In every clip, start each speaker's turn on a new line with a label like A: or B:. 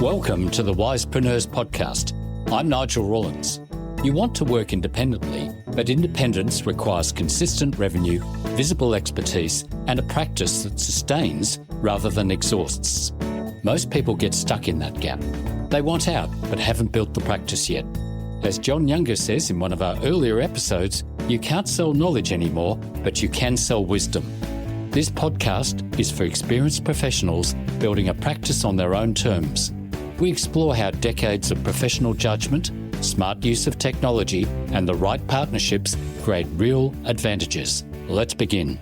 A: Welcome to the Wisepreneurs podcast. I'm Nigel Rawlins. You want to work independently, but independence requires consistent revenue, visible expertise, and a practice that sustains rather than exhausts. Most people get stuck in that gap. They want out, but haven't built the practice yet. As John Younger says in one of our earlier episodes, you can't sell knowledge anymore, but you can sell wisdom. This podcast is for experienced professionals building a practice on their own terms. We explore how decades of professional judgment, smart use of technology, and the right partnerships create real advantages. Let's begin.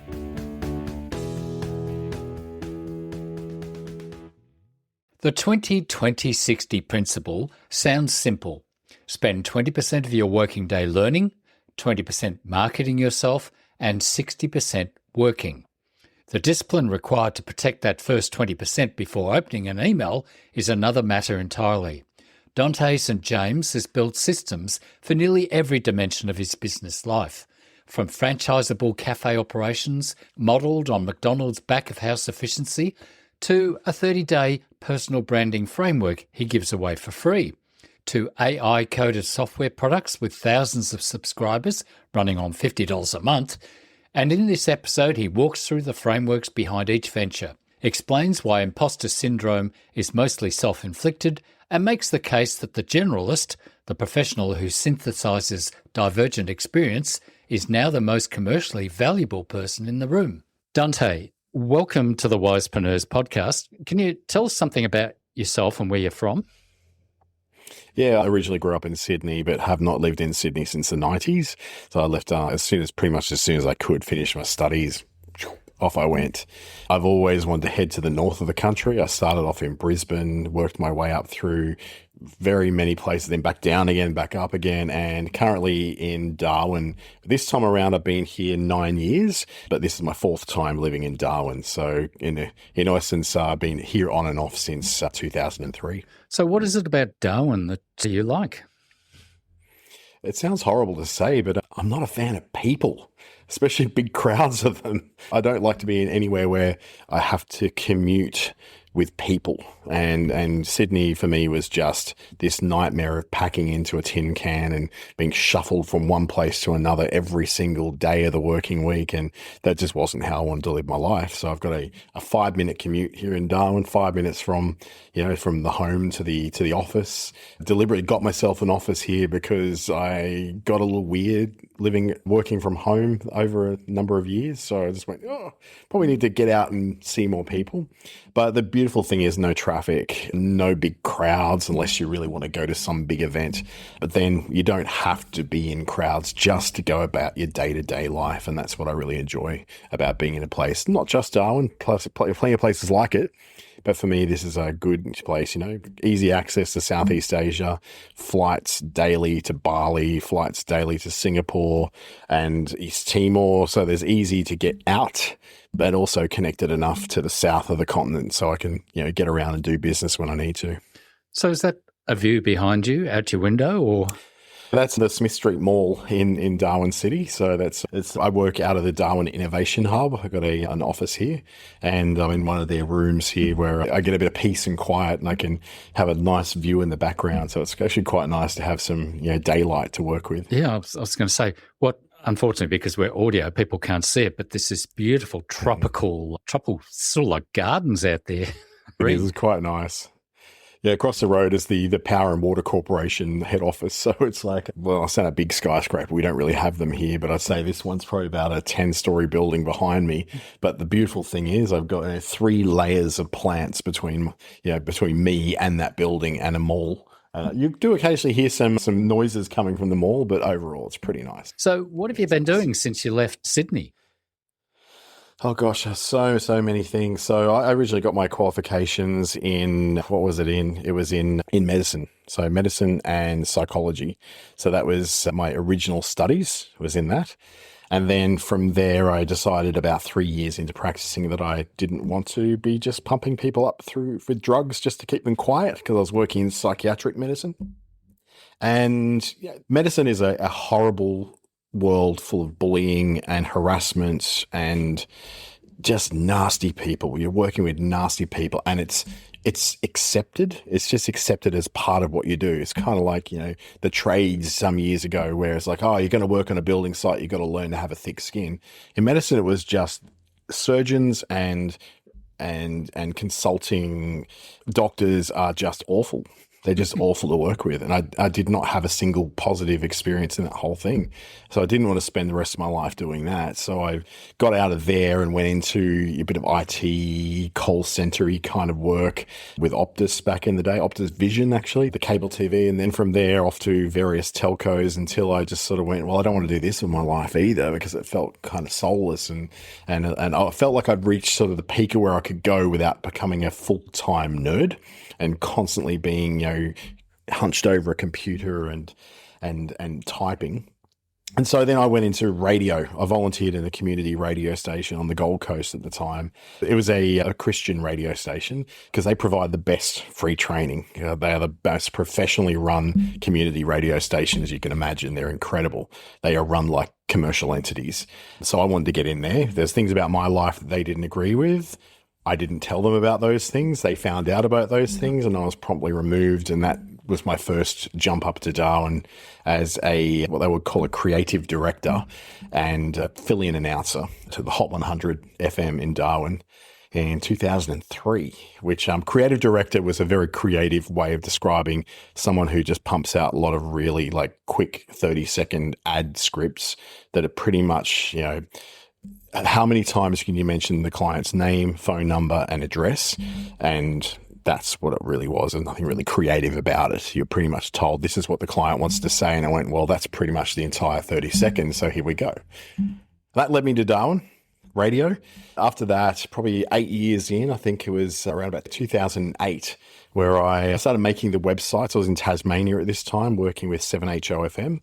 A: The 20-20-60 principle sounds simple. Spend 20% of your working day learning, 20% marketing yourself, and 60% working. The discipline required to protect that first 20% before opening an email is another matter entirely. Dante St James has built systems for nearly every dimension of his business life, from franchisable cafe operations modelled on McDonald's back-of-house efficiency to a 30-day personal branding framework he gives away for free, to AI-coded software products with thousands of subscribers running on $50 a month. And in this episode, he walks through the frameworks behind each venture, explains why imposter syndrome is mostly self-inflicted, and makes the case that the generalist, the professional who synthesizes divergent experience, is now the most commercially valuable person in the room. Dante, welcome to the Wisepreneurs podcast. Can you tell us something about yourself and where you're from?
B: Yeah, I originally grew up in Sydney, but have not lived in Sydney since the 90s. So I left pretty much as soon as I could finish my studies. Off I went. I've always wanted to head to the north of the country. I started off in Brisbane, worked my way up through very many places, then back down again, back up again, and currently in Darwin. This time around, I've been here 9 years, but this is my fourth time living in Darwin. So in essence, I've been here on and off since 2003.
A: So what is it about Darwin that you like?
B: It sounds horrible to say, but I'm not a fan of people, especially big crowds of them. I don't like to be in anywhere where I have to commute with people. And Sydney for me was just this nightmare of packing into a tin can and being shuffled from one place to another every single day of the working week. And that just wasn't how I wanted to live my life. So I've got a 5-minute commute here in Darwin, 5 minutes from the home to the office. Deliberately got myself an office here because I got a little weird working from home over a number of years. So I just went, probably need to get out and see more people. But the beautiful thing is no traffic, no big crowds unless you really want to go to some big event. But then you don't have to be in crowds just to go about your day-to-day life. And that's what I really enjoy about being in a place, not just Darwin, plenty of places like it. But for me, this is a good place, easy access to Southeast Asia, flights daily to Bali, flights daily to Singapore and East Timor. So there's easy to get out, but also connected enough to the south of the continent so I can, get around and do business when I need to.
A: So is that a view behind you out your window or?
B: That's the Smith Street Mall in Darwin City. So I work out of the Darwin Innovation Hub. I've got an office here and I'm in one of their rooms here where I get a bit of peace and quiet and I can have a nice view in the background. So it's actually quite nice to have some, daylight to work with.
A: Yeah, I was going to say unfortunately, because we're audio, people can't see it, but this is beautiful tropical sort of like gardens out there.
B: It is quite nice. Yeah, across the road is the Power and Water Corporation head office. So it's like, well, I say a big skyscraper. We don't really have them here, but I'd say this one's probably about a 10-story building behind me. But the beautiful thing is I've got 3 layers of plants between me and that building and a mall. You do occasionally hear some noises coming from the mall, but overall it's pretty nice.
A: So what have you been doing since you left Sydney?
B: Oh gosh, so many things. So I originally got my qualifications in, what was it in? It was in medicine. So medicine and psychology. So that was my original studies, was in that. And then from there, I decided about 3 years into practicing that I didn't want to be just pumping people up with drugs just to keep them quiet because I was working in psychiatric medicine. And medicine is a horrible world full of bullying and harassment and just nasty people. You're working with nasty people and it's it's accepted. It's just accepted as part of what you do. It's kind of like, the trades some years ago where it's like, oh, you're going to work on a building site. You've got to learn to have a thick skin. In medicine, it was just surgeons and consulting doctors are just awful. They're just awful to work with. And I did not have a single positive experience in that whole thing. So I didn't want to spend the rest of my life doing that. So I got out of there and went into a bit of IT, call center-y kind of work with Optus back in the day, Optus Vision, actually, the cable TV. And then from there off to various telcos until I just sort of went, well, I don't want to do this with my life either, because it felt kind of soulless. And I felt like I'd reached sort of the peak of where I could go without becoming a full-time nerd and constantly being, hunched over a computer and typing. And so then I went into radio. I volunteered in a community radio station on the Gold Coast at the time. It was a Christian radio station because they provide the best free training. They are the best professionally run community radio stations you can imagine. They're incredible. They are run like commercial entities. So I wanted to get in there. There's things about my life that they didn't agree with. I didn't tell them about those things. They found out about those things and I was promptly removed. And that was my first jump up to Darwin as what they would call a creative director and a fill-in announcer to the Hot 100 FM in Darwin in 2003, which creative director was a very creative way of describing someone who just pumps out a lot of really quick 30-second ad scripts that are pretty much, how many times can you mention the client's name, phone number, and address? And that's what it really was. And nothing really creative about it. You're pretty much told this is what the client wants to say. And I went, well, that's pretty much the entire 30 seconds. So here we go. That led me to Darwin Radio. After that, probably 8 years in, I think it was around about 2008, where I started making the websites. I was in Tasmania at this time, working with 7HOFM.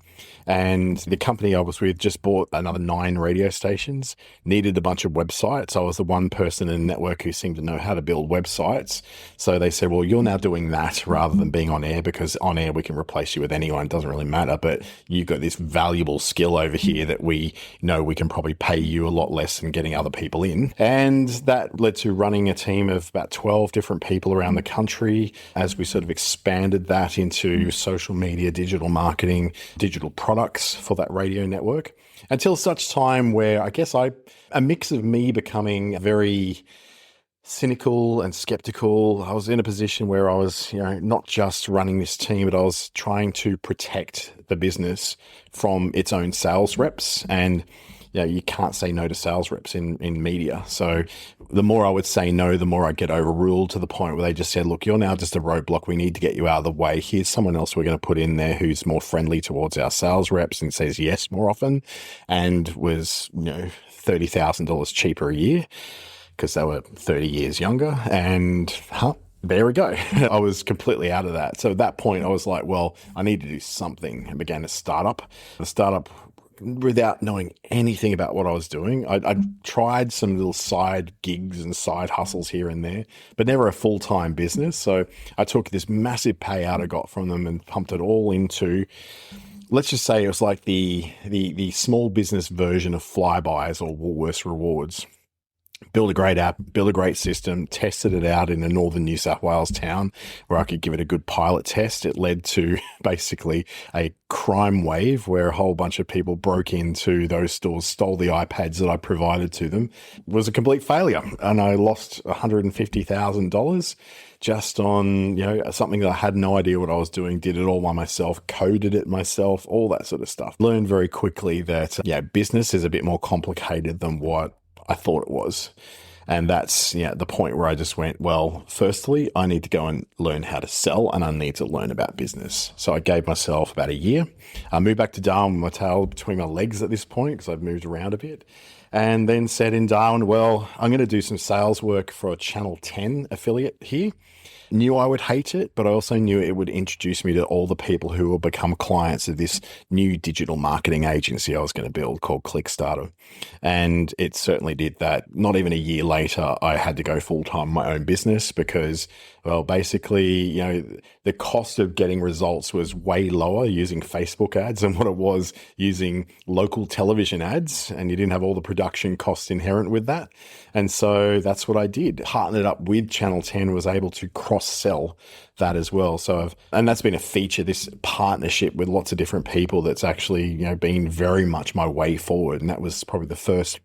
B: And the company I was with just bought another 9 radio stations, needed a bunch of websites. I was the one person in the network who seemed to know how to build websites. So they said, well, you're now doing that rather than being on air, because on air we can replace you with anyone. It doesn't really matter. But you've got this valuable skill over here that we know we can probably pay you a lot less than getting other people in. And that led to running a team of about 12 different people around the country as we sort of expanded that into social media, digital marketing, digital products for that radio network, until such time where I guess a mix of me becoming very cynical and skeptical. I was in a position where I was, not just running this team, but I was trying to protect the business from its own sales reps. And you can't say no to sales reps in media. So the more I would say no, the more I'd get overruled, to the point where they just said, look, you're now just a roadblock. We need to get you out of the way. Here's someone else we're going to put in there who's more friendly towards our sales reps and says yes more often, and was, $30,000 cheaper a year because they were 30 years younger. And there we go. I was completely out of that. So at that point I was like, well, I need to do something, and began a startup. The startup, without knowing anything about what I was doing. I tried some little side gigs and side hustles here and there, but never a full-time business. So I took this massive payout I got from them and pumped it all into, let's just say it was like the small business version of Flybuys or Woolworths Rewards. Build a great app, build a great system, tested it out in a northern New South Wales town where I could give it a good pilot test. It led to basically a crime wave where a whole bunch of people broke into those stores, stole the iPads that I provided to them. It was a complete failure. And I lost $150,000 just on, something that I had no idea what I was doing, did it all by myself, coded it myself, all that sort of stuff. Learned very quickly that, business is a bit more complicated than what I thought it was. And that's the point where I just went, well, firstly, I need to go and learn how to sell, and I need to learn about business. So I gave myself about a year. I moved back to Darwin with my tail between my legs at this point because I've moved around a bit. And then said in Darwin, well, I'm going to do some sales work for a Channel 10 affiliate here. knew I would hate it, but I also knew it would introduce me to all the people who will become clients of this new digital marketing agency I was going to build called Clickstarter. And it certainly did that. Not even a year later, I had to go full-time my own business because, well, basically, the cost of getting results was way lower using Facebook ads than what it was using local television ads. And you didn't have all the production costs inherent with that. And so that's what I did. Partnered up with Channel 10, was able to cross-sell that as well. And that's been a feature, this partnership with lots of different people that's actually, been very much my way forward. And that was probably the first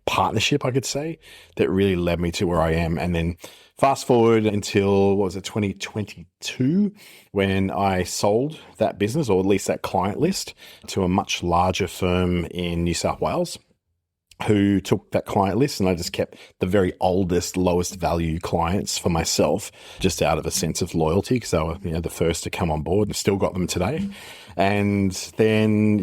B: partnership, I could say, that really led me to where I am. And then fast forward until, 2022, when I sold that business, or at least that client list, to a much larger firm in New South Wales, who took that client list, and I just kept the very oldest, lowest value clients for myself, just out of a sense of loyalty, because they were, the first to come on board, and still got them today. And then,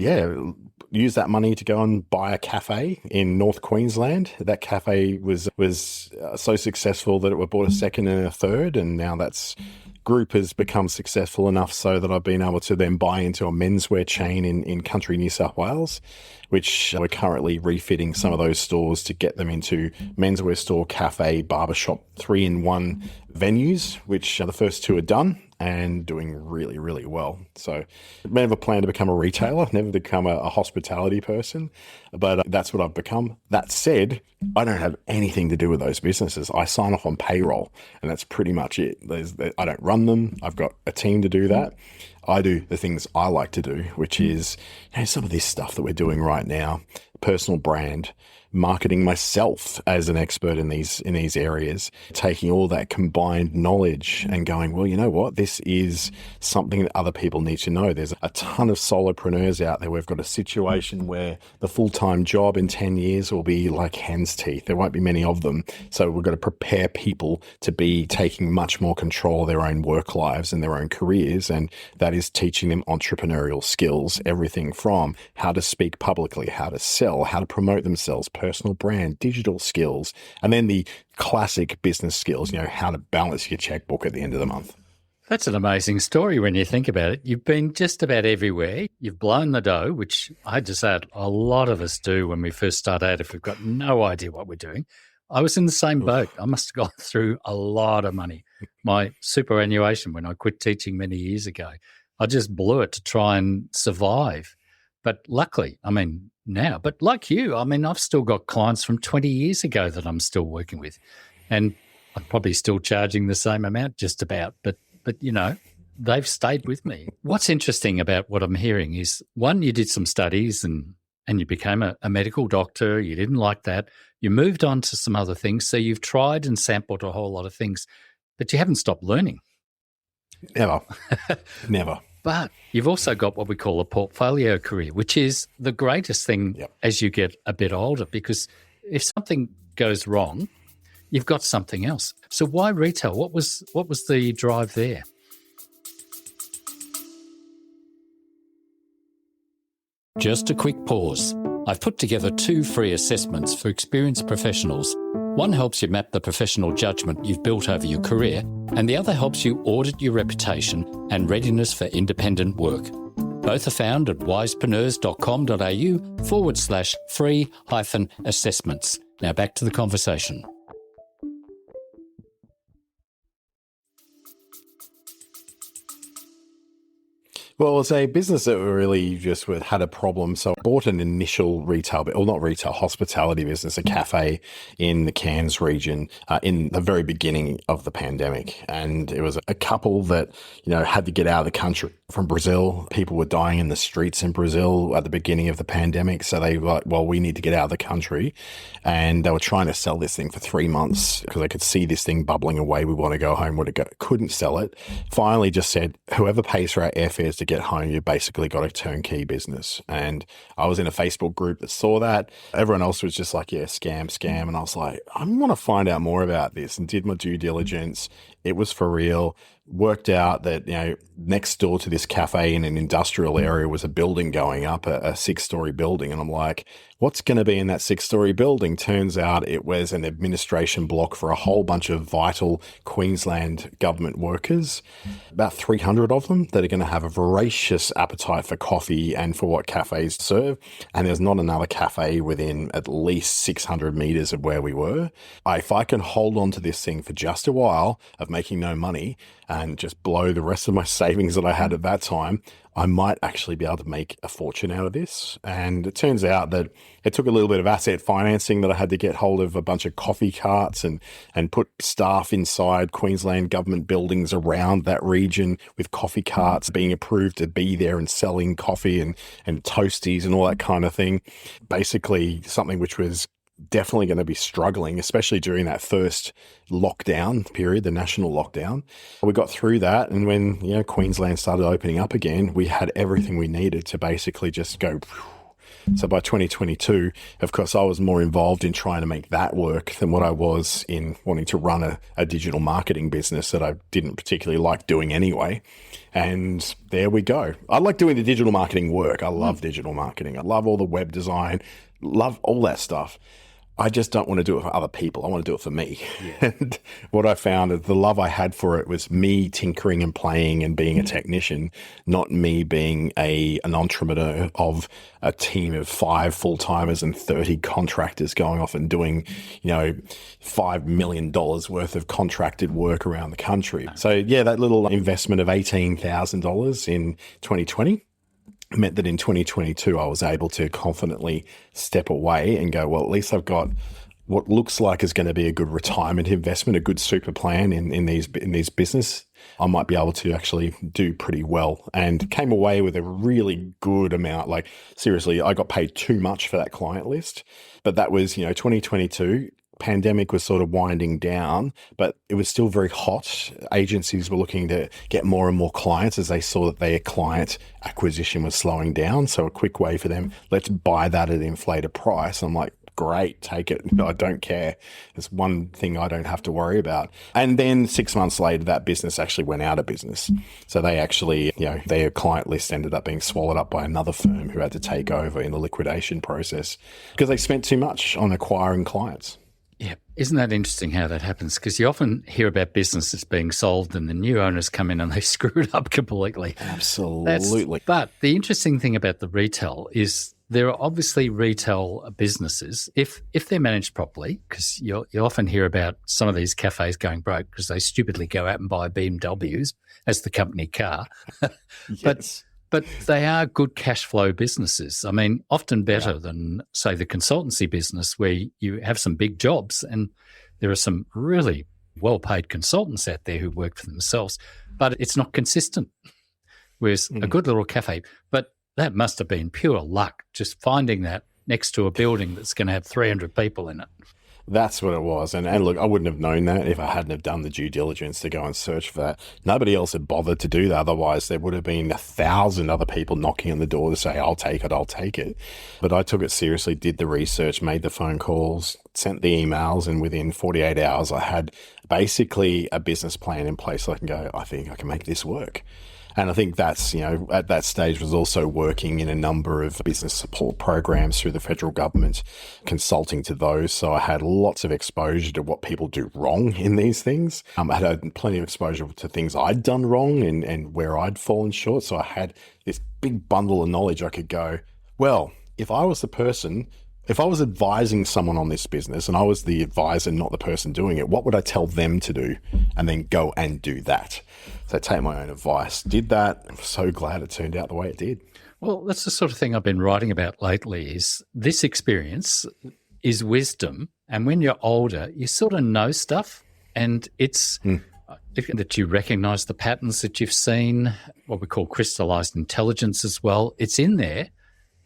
B: use that money to go and buy a cafe in North Queensland. That cafe was so successful that it bought a second and a third, and now that's group has become successful enough so that I've been able to then buy into a menswear chain in country New South Wales, which we're currently refitting some of those stores to get them into menswear store, cafe, barbershop, 3-in-1 venues, which the first two are done and doing really, really well. So never planned to become a retailer, never become a hospitality person, but that's what I've become. That said, I don't have anything to do with those businesses. I sign off on payroll, and that's pretty much it. I don't run them. I've got a team to do that. I do the things I like to do, which is some of this stuff that we're doing right now, personal brand, marketing myself as an expert in these areas, taking all that combined knowledge and going, well, you know what? This is something that other people need to know. There's a ton of solopreneurs out there. We've got a situation where the full-time job in 10 years will be like hen's teeth. There won't be many of them. So we've got to prepare people to be taking much more control of their own work lives and their own careers. And that is teaching them entrepreneurial skills, everything from how to speak publicly, how to sell, how to promote themselves, personal brand, digital skills, and then the classic business skills, how to balance your checkbook at the end of the month.
A: That's an amazing story when you think about it. You've been just about everywhere. You've blown the dough, which I had to say a lot of us do when we first start out if we've got no idea what we're doing. I was in the same boat. I must have gone through a lot of money. My superannuation when I quit teaching many years ago, I just blew it to try and survive. But luckily, now, but like you, I've still got clients from 20 years ago that I'm still working with, and I'm probably still charging the same amount just about, but they've stayed with me. What's interesting about what I'm hearing is, one, you did some studies and you became a medical doctor. You didn't like that. You moved on to some other things. So you've tried and sampled a whole lot of things, but you haven't stopped learning.
B: Never. Never.
A: But you've also got what we call a portfolio career, which is the greatest thing as you get a bit older, because if something goes wrong, you've got something else. So why retail? What was the drive there? Just a quick pause. I've put together 2 free assessments for experienced professionals. One helps you map the professional judgment you've built over your career, and the other helps you audit your reputation and readiness for independent work. Both are found at wisepreneurs.com.au/free-assessments. Now back to the conversation.
B: Well, it's a business that really just had a problem. So I bought an initial hospitality business, a cafe in the Cairns region in the very beginning of the pandemic. And it was a couple that, had to get out of the country from Brazil. People were dying in the streets in Brazil at the beginning of the pandemic. So they were like, well, we need to get out of the country. And they were trying to sell this thing for 3 months because they could see this thing bubbling away. We want to go home. Couldn't sell it. Finally just said, whoever pays for our airfares to get home, you basically got a turnkey business. And I was in a Facebook group that saw that. Everyone else was just like, yeah, scam. And I was like, I want to find out more about this, and did my due diligence, It was for real. Worked out that, next door to this cafe in an industrial area was a building going up, a 6-story building. And I'm like, what's going to be in that 6-story building? Turns out it was an administration block for a whole bunch of vital Queensland government workers, about 300 of them that are going to have a voracious appetite for coffee and for what cafes serve. And there's not another cafe within at least 600 meters of where we were. If I can hold on to this thing for just a while of making no money and just blow the rest of my savings that I had at that time, I might actually be able to make a fortune out of this. And it turns out that it took a little bit of asset financing, that I had to get hold of a bunch of coffee carts and put staff inside Queensland government buildings around that region with coffee carts being approved to be there and selling coffee and toasties and all that kind of thing. Basically something which was definitely going to be struggling, especially during that first lockdown period, the national lockdown. We got through that, and when Queensland started opening up again, we had everything we needed to basically just go. So by 2022, of course, I was more involved in trying to make that work than what I was in wanting to run a digital marketing business that I didn't particularly like doing anyway. And there we go. I like doing the digital marketing work. I love digital marketing. I love all the web design, love all that stuff. I just don't want to do it for other people. I want to do it for me. Yeah. And what I found is the love I had for it was me tinkering and playing and being a technician, not me being an entrepreneur of a team of 5 full-timers and 30 contractors going off and doing, $5 million worth of contracted work around the country. So yeah, that little investment of $18,000 in 2020 meant that in 2022, I was able to confidently step away and go, well, at least I've got what looks like is going to be a good retirement investment, a good super plan in these business. I might be able to actually do pretty well, and came away with a really good amount. Like seriously, I got paid too much for that client list, but that was, 2022. Pandemic was sort of winding down, but it was still very hot. Agencies were looking to get more and more clients as they saw that their client acquisition was slowing down. So a quick way for them, let's buy that at an inflated price. I'm like, great, take it. I don't care. It's one thing I don't have to worry about. And then 6 months later, that business actually went out of business. So they actually, their client list ended up being swallowed up by another firm who had to take over in the liquidation process because they spent too much on acquiring clients.
A: Yeah. Isn't that interesting how that happens? Because you often hear about businesses being sold and the new owners come in and they screw it up completely.
B: Absolutely.
A: But the interesting thing about the retail is there are obviously retail businesses, if they're managed properly, because you often hear about some of these cafes going broke because they stupidly go out and buy BMWs as the company car.
B: Yes.
A: But they are good cash flow businesses. I mean, often better than, say, the consultancy business where you have some big jobs and there are some really well-paid consultants out there who work for themselves, but it's not consistent. Whereas a good little cafe, but that must have been pure luck, just finding that next to a building that's going to have 300 people in it.
B: That's what it was. And look, I wouldn't have known that if I hadn't have done the due diligence to go and search for that. Nobody else had bothered to do that. Otherwise, there would have been 1,000 other people knocking on the door to say, I'll take it. But I took it seriously, did the research, made the phone calls, sent the emails, and within 48 hours, I had basically a business plan in place so I can go, I think I can make this work. And I think that's, at that stage was also working in a number of business support programs through the federal government, consulting to those. So I had lots of exposure to what people do wrong in these things. I had plenty of exposure to things I'd done wrong and where I'd fallen short. So I had this big bundle of knowledge. I could go, well, if I was advising someone on this business and I was the advisor, not the person doing it, what would I tell them to do? And then go and do that. So take my own advice, did that. I'm so glad it turned out the way it did.
A: Well, that's the sort of thing I've been writing about lately is this experience is wisdom. And when you're older, you sort of know stuff and it's that you recognize the patterns that you've seen, what we call crystallized intelligence as well. It's in there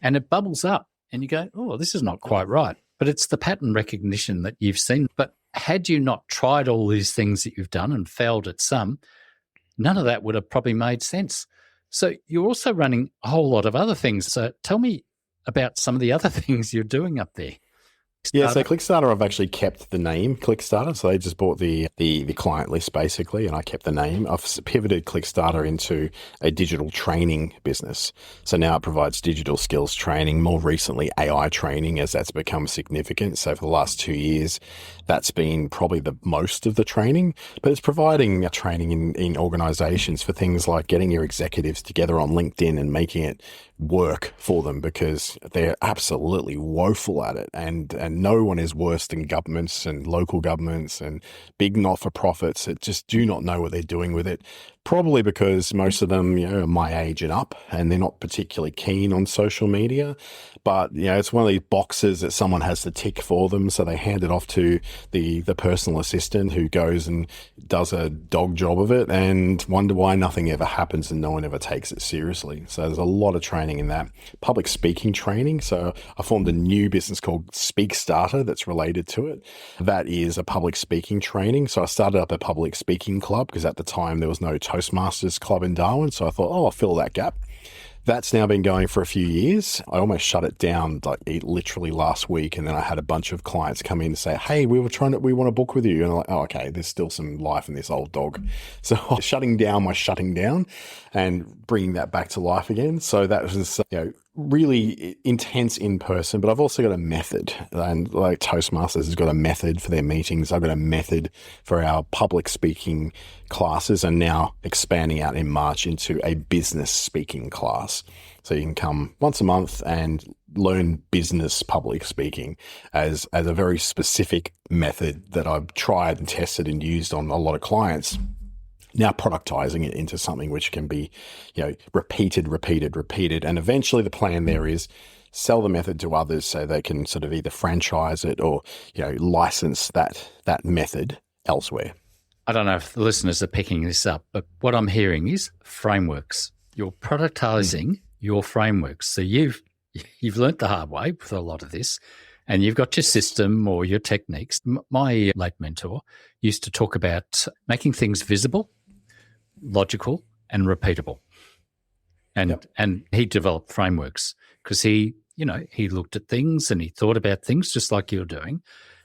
A: and it bubbles up. And you go, oh, this is not quite right. But it's the pattern recognition that you've seen. But had you not tried all these things that you've done and failed at some, none of that would have probably made sense. So you're also running a whole lot of other things. So tell me about some of the other things you're doing up there.
B: Yeah, so
A: Starter?
B: Clickstarter, I've actually kept the name Clickstarter. So they just bought the client list basically, and I kept the name. I've pivoted Clickstarter into a digital training business. So now it provides digital skills training, more recently AI training as that's become significant. So for the last 2 years, that's been probably the most of the training, but it's providing training in organizations for things like getting your executives together on LinkedIn and making it work for them because they're absolutely woeful at it. And no one is worse than governments and local governments and big not-for-profits that just do not know what they're doing with it. Probably because most of them, are my age and up, and they're not particularly keen on social media. But, it's one of these boxes that someone has to tick for them. So they hand it off to the personal assistant who goes and does a dog job of it and wonder why nothing ever happens and no one ever takes it seriously. So there's a lot of training in that. Public speaking training. So I formed a new business called Speak Starter that's related to it. That is a public speaking training. So I started up a public speaking club because at the time there was no Toastmasters club in Darwin. So I thought, I'll fill that gap. That's now been going for a few years. I almost shut it down like literally last week. And then I had a bunch of clients come in and say, hey, we want to book with you. And I'm like, oh, okay, there's still some life in this old dog. So shutting down and bringing that back to life again. So that was, really intense in person, but I've also got a method, and like Toastmasters has got a method for their meetings. I've got a method for our public speaking classes, and now expanding out in March into a business speaking class. So you can come once a month and learn business public speaking as a very specific method that I've tried and tested and used on a lot of clients. Now productizing it into something which can be, repeated. And eventually the plan there is sell the method to others so they can sort of either franchise it or, license that method elsewhere.
A: I don't know if the listeners are picking this up, but what I'm hearing is frameworks. You're productizing your frameworks. So you've learnt the hard way with a lot of this, and you've got your system or your techniques. My late mentor used to talk about making things visible, logical, and repeatable. And he developed frameworks because he looked at things and he thought about things just like you're doing,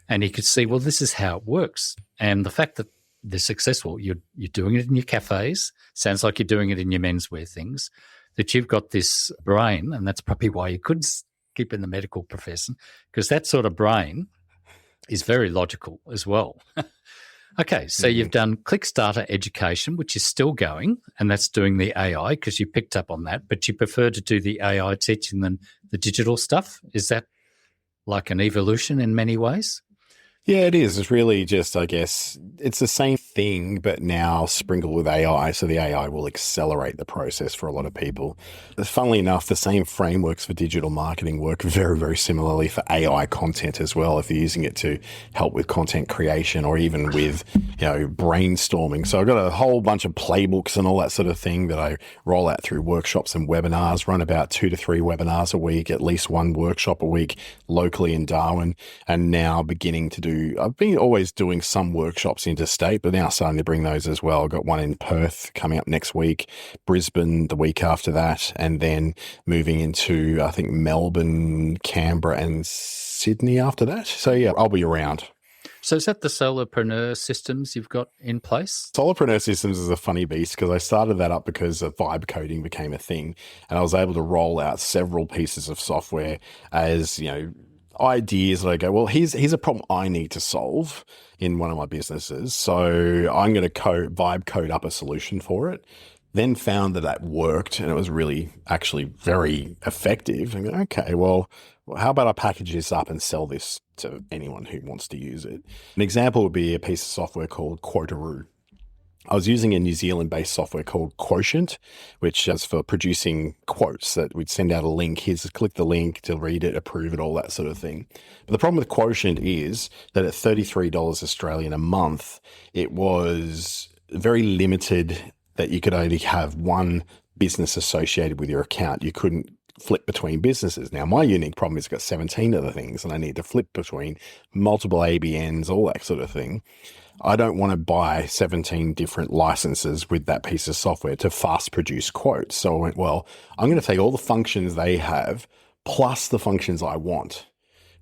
A: and he could see, well, this is how it works. And the fact that they're successful, you're doing it in your cafes, sounds like you're doing it in your menswear things, that you've got this brain, and that's probably why you could keep in the medical profession, because that sort of brain is very logical as well. Okay, so you've done Clickstarter Education, which is still going, and that's doing the AI because you picked up on that, but you prefer to do the AI teaching than the digital stuff. Is that like an evolution in many ways?
B: Yeah, it is. It's really just, I guess, it's the same thing, but now sprinkled with AI. So the AI will accelerate the process for a lot of people. Funnily enough, the same frameworks for digital marketing work very, very similarly for AI content as well, if you're using it to help with content creation or even with, brainstorming. So I've got a whole bunch of playbooks and all that sort of thing that I roll out through workshops and webinars, run about 2 to 3 webinars a week, at least one workshop a week locally in Darwin, and now beginning to do I've been always doing some workshops interstate, but now starting to bring those as well. I've got one in Perth coming up next week, Brisbane the week after that, and then moving into, I think, Melbourne, Canberra, and Sydney after that. So yeah, I'll be around.
A: So is that the solopreneur systems you've got in place?
B: Solopreneur systems is a funny beast because I started that up because vibe coding became a thing, and I was able to roll out several pieces of software as, ideas that I go, well, here's a problem I need to solve in one of my businesses. So I'm going to vibe code up a solution for it. Then found that worked and it was really actually very effective. And go, okay, well, how about I package this up and sell this to anyone who wants to use it? An example would be a piece of software called Quotaroo. I was using a New Zealand-based software called Quotient, which is for producing quotes that we'd send out a link. Here's click the link to read it, approve it, all that sort of thing. But the problem with Quotient is that at $33 Australian a month, it was very limited that you could only have one business associated with your account. You couldn't flip between businesses. Now, my unique problem is I've got 17 of the things and I need to flip between multiple ABNs, all that sort of thing. I don't want to buy 17 different licenses with that piece of software to fast produce quotes. So I went, well, I'm going to take all the functions they have plus the functions I want,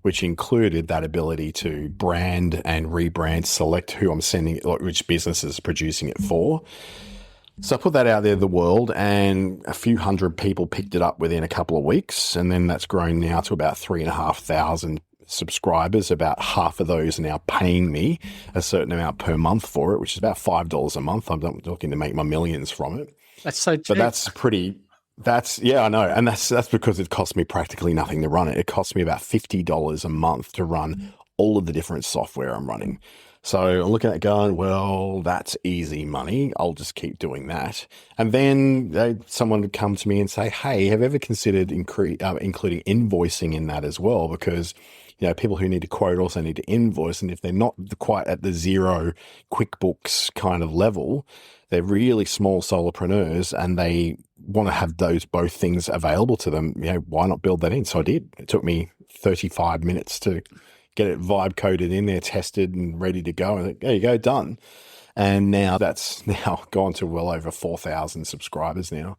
B: which included that ability to brand and rebrand, select who I'm sending it, which business is producing it for. So I put that out there to the world, and a few hundred people picked it up within a couple of weeks. And then that's grown now to about 3,500 subscribers. About half of those are now paying me a certain amount per month for it, which is about $5 a month. I'm not looking to make my millions from it.
A: That's so cheap.
B: But yeah, I know. And that's because it cost me practically nothing to run it. It cost me about $50 a month to run all of the different software I'm running. So I'm looking at it going, well, that's easy money. I'll just keep doing that. And then someone would come to me and say, hey, have you ever considered including invoicing in that as well? Because, people who need to quote also need to invoice. And if they're not quite at the Xero QuickBooks kind of level, they're really small solopreneurs and they want to have both things available to them. Why not build that in? So I did. It took me 35 minutes to get it vibe coded in there, tested and ready to go. And there you go, done. And now that's gone to well over 4,000 subscribers now.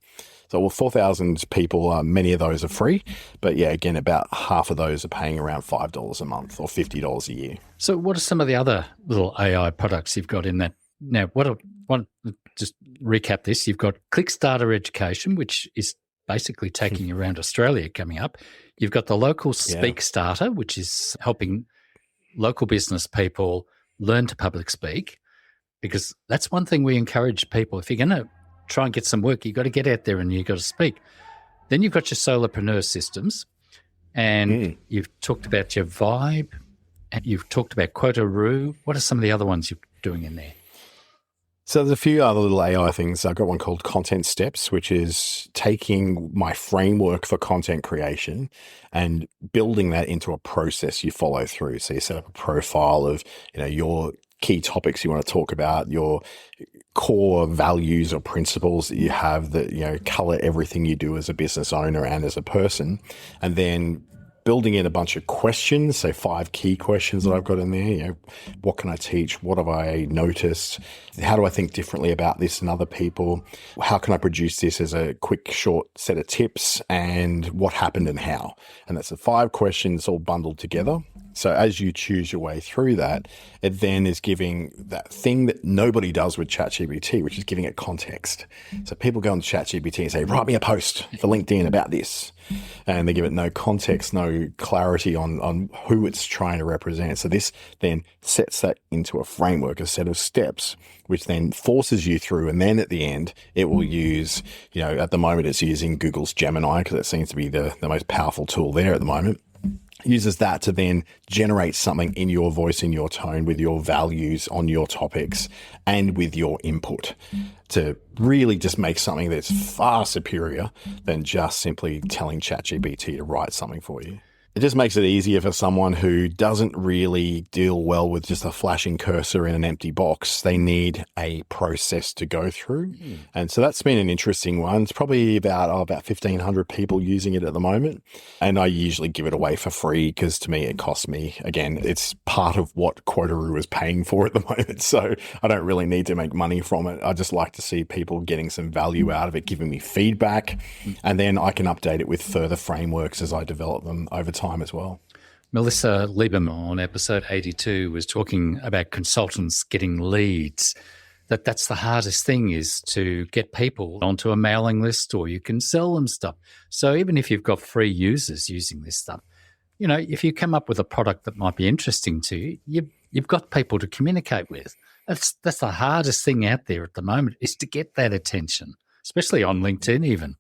B: So 4,000 people, many of those are free. But yeah, again, about half of those are paying around $5 a month or $50 a year.
A: So what are some of the other little AI products you've got in that? Now, just recap this. You've got Clickstarter Education, which is basically taking you around Australia coming up. You've got the local Speak Starter, which is helping local business people learn to public speak, because that's one thing we encourage people. If you're going to try and get some work, you've got to get out there and you've got to speak. Then you've got your solopreneur systems, and you've talked about your Vibe, and you've talked about Quotaroo. What are some of the other ones you're doing in there?
B: So there's a few other little AI things. I've got one called Content Steps, which is taking my framework for content creation and building that into a process you follow through. So you set up a profile of, your key topics you want to talk about, your core values or principles that you have that, color everything you do as a business owner and as a person. And then building in a bunch of questions, so 5 key questions that I've got in there. What can I teach? What have I noticed? How do I think differently about this than other people? How can I produce this as a quick, short set of tips? And what happened and how? And that's the 5 questions all bundled together. So as you choose your way through that, it then is giving that thing that nobody does with ChatGPT, which is giving it context. So people go on ChatGPT and say, write me a post for LinkedIn about this. And they give it no context, no clarity on who it's trying to represent. So this then sets that into a framework, a set of steps, which then forces you through. And then at the end, it will use, at the moment it's using Google's Gemini, because it seems to be the most powerful tool there at the moment. Uses that to then generate something in your voice, in your tone, with your values on your topics and with your input to really just make something that's far superior than just simply telling ChatGPT to write something for you. It just makes it easier for someone who doesn't really deal well with just a flashing cursor in an empty box. They need a process to go through. And so that's been an interesting one. It's probably about 1,500 people using it at the moment. And I usually give it away for free because to me, it costs me. Again, it's part of what Quotaroo is paying for at the moment. So I don't really need to make money from it. I just like to see people getting some value out of it, giving me feedback. And then I can update it with further frameworks as I develop them over time as well.
A: Melissa Lieberman on episode 82 was talking about consultants getting leads. That's the hardest thing, is to get people onto a mailing list, or you can sell them stuff. So even if you've got free users using this stuff, if you come up with a product that might be interesting to you, you've got people to communicate with. That's the hardest thing out there at the moment, is to get that attention, especially on LinkedIn even.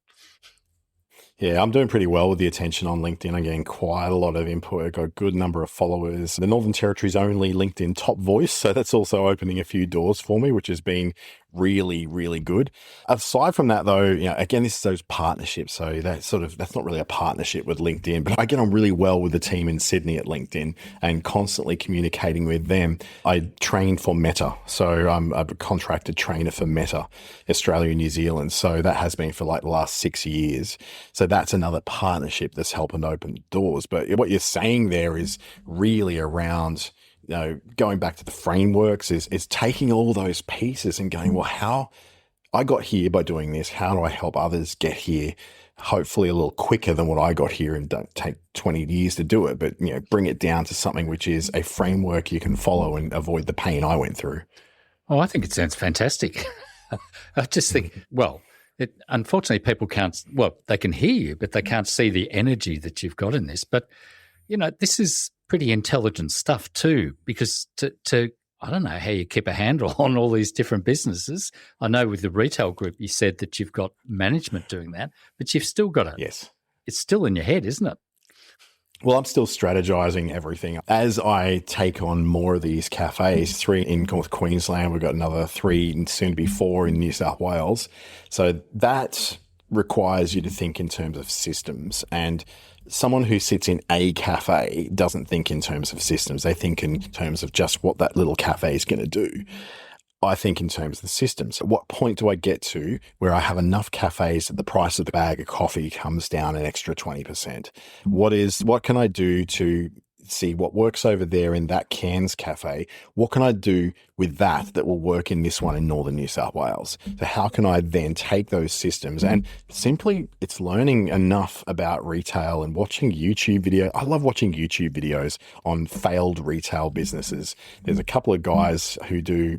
B: Yeah, I'm doing pretty well with the attention on LinkedIn. I'm getting quite a lot of input. I've got a good number of followers. The Northern Territory's only LinkedIn top voice, so that's also opening a few doors for me, which has been really, really good. Aside from that, though, again, this is those partnerships. So that's not really a partnership with LinkedIn, but I get on really well with the team in Sydney at LinkedIn and constantly communicating with them. I train for Meta. So I'm a contracted trainer for Meta, Australia and New Zealand. So that has been for the last 6 years. So that's another partnership that's helping open doors. But what you're saying there is really around, going back to the frameworks, is taking all those pieces and going, well, how I got here by doing this. How do I help others get here? Hopefully a little quicker than what I got here, and don't take 20 years to do it, but bring it down to something which is a framework you can follow and avoid the pain I went through.
A: Oh, I think it sounds fantastic. I just think, unfortunately, people can't, they can hear you, but they can't see the energy that you've got in this. But, this is pretty intelligent stuff too, because I don't know how you keep a handle on all these different businesses. I know with the retail group, you said that you've got management doing that, but you've still got
B: Yes.
A: It's still in your head, isn't it?
B: Well, I'm still strategizing everything. As I take on more of these cafes, 3 in North Queensland, we've got another 3 and soon to be 4 in New South Wales. So that requires you to think in terms of systems. And someone who sits in a cafe doesn't think in terms of systems. They think in terms of just what that little cafe is going to do. I think in terms of the systems. At what point do I get to where I have enough cafes that the price of the bag of coffee comes down an extra 20%? What can I do to see what works over there in that Cairns cafe? What can I do with that will work in this one in Northern New South Wales? So how can I then take those systems and simply it's learning enough about retail and watching YouTube video. I love watching YouTube videos on failed retail businesses. There's a couple of guys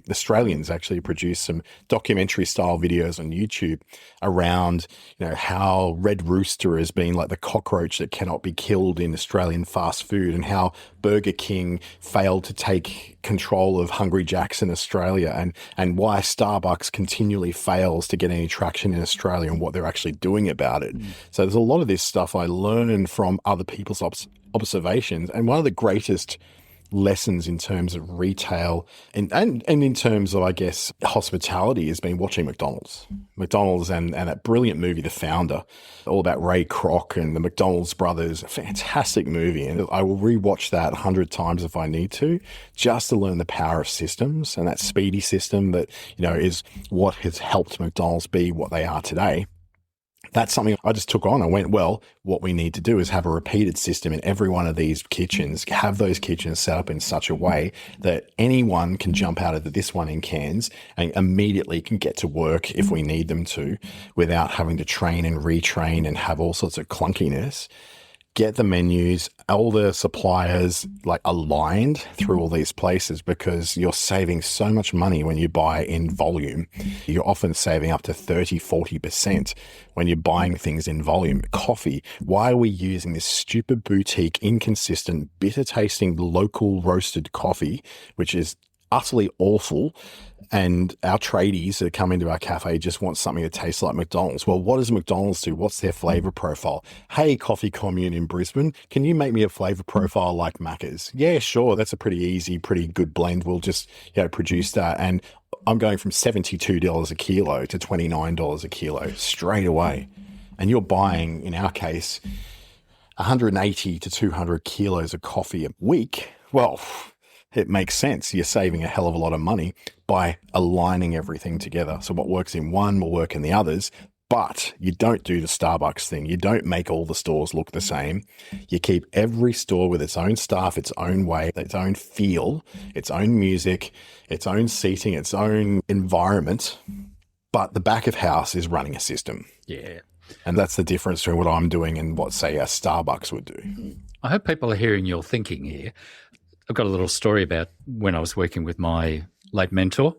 B: Australians actually produce some documentary style videos on YouTube around, how Red Rooster has been like the cockroach that cannot be killed in Australian fast food, and how Burger King failed to take control of Hungry Jack's in Australia, and why Starbucks continually fails to get any traction in Australia and what they're actually doing about it. So there's a lot of this stuff I learn from other people's observations. And one of the greatest lessons in terms of retail and in terms of, I guess, hospitality has been watching McDonald's and that brilliant movie, The Founder, all about Ray Kroc and the McDonald's brothers. A fantastic movie. And I will rewatch that 100 times if I need to, just to learn the power of systems and that speedy system that, is what has helped McDonald's be what they are today. That's something I just took on. I went, well, what we need to do is have a repeated system in every one of these kitchens, have those kitchens set up in such a way that anyone can jump out of this one in Cairns and immediately can get to work if we need them to, without having to train and retrain and have all sorts of clunkiness. Get the menus, all the suppliers aligned through all these places, because you're saving so much money when you buy in volume. You're often saving up to 30, 40% when you're buying things in volume. Coffee. Why are we using this stupid boutique, inconsistent, bitter tasting local roasted coffee, which is utterly awful? And our tradies that come into our cafe just want something that tastes like McDonald's. Well, what does McDonald's do? What's their flavor profile? Hey, coffee commune in Brisbane, can you make me a flavor profile like Macca's? Yeah, sure. That's a pretty easy, pretty good blend. We'll just produce that. And I'm going from $72 a kilo to $29 a kilo straight away. And you're buying, in our case, 180 to 200 kilos of coffee a week. Well, it makes sense. You're saving a hell of a lot of money by aligning everything together. So what works in one will work in the others, but you don't do the Starbucks thing. You don't make all the stores look the same. You keep every store with its own staff, its own way, its own feel, its own music, its own seating, its own environment. But the back of house is running a system.
A: Yeah.
B: And that's the difference between what I'm doing and what, say, a Starbucks would do.
A: I hope people are hearing your thinking here. I've got a little story about when I was working with my late mentor.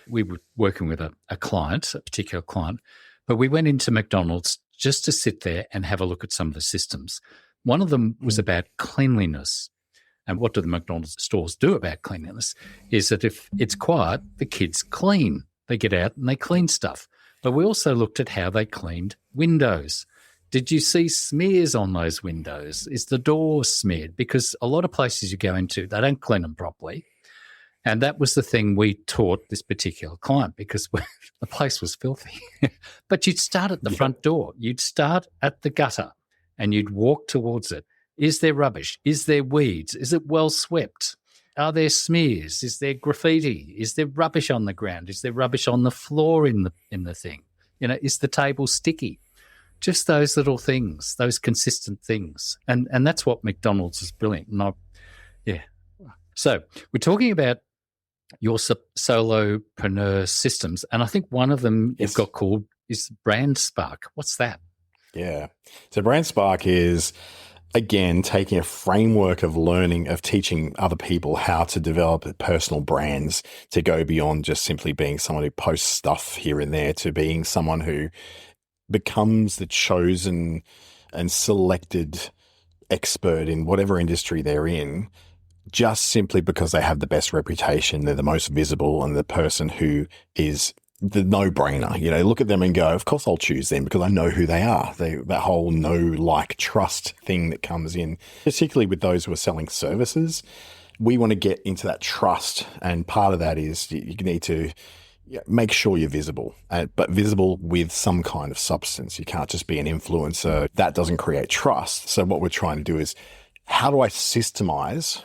A: We were working with a client, a particular client, but we went into McDonald's just to sit there and have a look at some of the systems. One of them was about cleanliness. And what do the McDonald's stores do about cleanliness is that if it's quiet, the kids clean. They get out and they clean stuff. But we also looked at how they cleaned windows. Did you see smears on those windows? Is the door smeared? Because a lot of places you go into, they don't clean them properly. And that was the thing we taught this particular client, because the place was filthy. But you'd start at the front door. You'd start at the gutter and you'd walk towards it. Is there rubbish? Is there weeds? Is it well swept? Are there smears? Is there graffiti? Is there rubbish on the ground? Is there rubbish on the floor in the thing? Is the table sticky? Just those little things, those consistent things. And that's what McDonald's is brilliant. So we're talking about your solopreneur systems. And I think one of them you've got called is Brand Spark. What's that?
B: Yeah. So Brand Spark is, again, taking a framework of learning, of teaching other people how to develop personal brands to go beyond just simply being someone who posts stuff here and there to being someone who becomes the chosen and selected expert in whatever industry they're in, just simply because they have the best reputation, they're the most visible, and the person who is the no-brainer. You know, look at them and go, of course I'll choose them because I know who they are. That whole know, like, trust thing that comes in, particularly with those who are selling services. We want to get into that trust, and part of that is you need to make sure you're visible, but visible with some kind of substance. You can't just be an influencer. That doesn't create trust. So what we're trying to do is, how do I systemize